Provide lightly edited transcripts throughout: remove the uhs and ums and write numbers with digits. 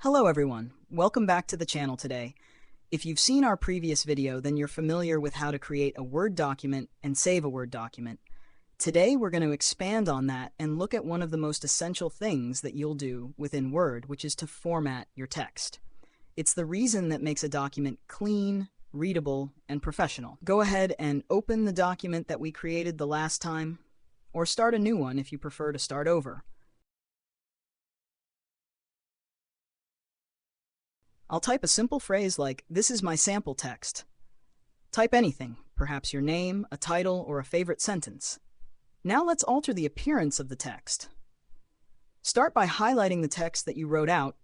Hello everyone, welcome back to the channel today. If you've seen our previous video, then you're familiar with how to create a Word document and save a Word document. Today we're going to expand on that and look at one of the most essential things that you'll do within Word, which is to format your text. It's the reason that makes a document clean, readable, and professional. Go ahead and open the document that we created the last time, or start a new one if you prefer to start over. I'll type a simple phrase like, "This is my sample text." Type anything, perhaps your name, a title, or a favorite sentence. Now let's alter the appearance of the text. Start by highlighting the text that you wrote out,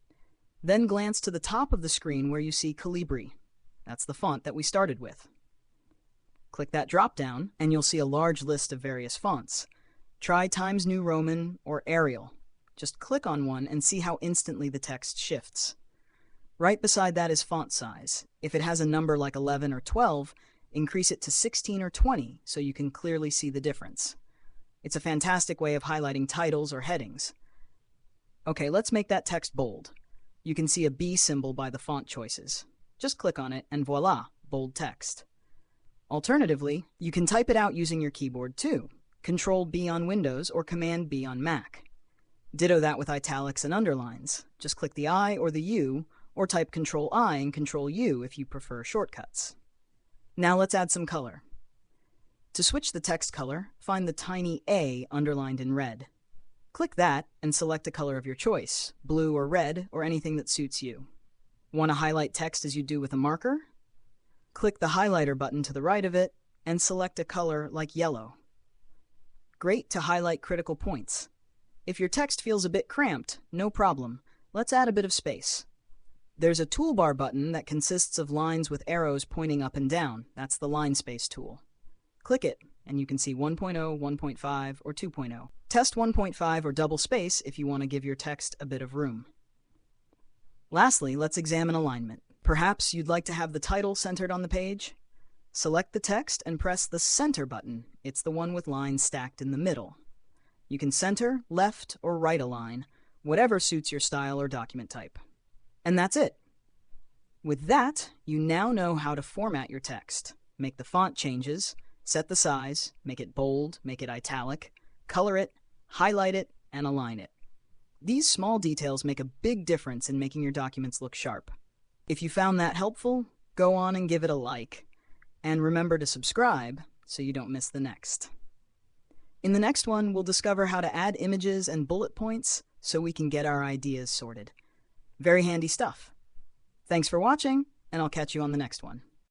then glance to the top of the screen where you see Calibri. That's the font that we started with. Click that drop-down, and you'll see a large list of various fonts. Try Times New Roman or Arial. Just click on one and see how instantly the text shifts. Right beside that is font size. If it has a number like 11 or 12, increase it to 16 or 20 so you can clearly see the difference. It's a fantastic way of highlighting titles or headings. Okay, let's make that text bold. You can see a B symbol by the font choices. Just click on it and voila, bold text. Alternatively, you can type it out using your keyboard too. Control B on Windows or Command B on Mac. Ditto that with italics and underlines. Just click the I or the U, or type Control I and Control U if you prefer shortcuts. Now let's add some color. To switch the text color, find the tiny A underlined in red. Click that and select a color of your choice, blue or red, or anything that suits you. Want to highlight text as you do with a marker? Click the highlighter button to the right of it and select a color like yellow. Great to highlight critical points. If your text feels a bit cramped, no problem. Let's add a bit of space. There's a toolbar button that consists of lines with arrows pointing up and down. That's the line space tool. Click it, and you can see 1.0, 1.5, or 2.0. Test 1.5 or double space if you want to give your text a bit of room. Lastly, let's examine alignment. Perhaps you'd like to have the title centered on the page? Select the text and press the Center button. It's the one with lines stacked in the middle. You can center, left, or right align, whatever suits your style or document type. And that's it. With that, you now know how to format your text. Make the font changes, set the size, make it bold, make it italic, color it, highlight it, and align it. These small details make a big difference in making your documents look sharp. If you found that helpful, go on and give it a like. And remember to subscribe so you don't miss the next. In the next one, we'll discover how to add images and bullet points so we can get our ideas sorted. Very handy stuff. Thanks for watching, and I'll catch you on the next one.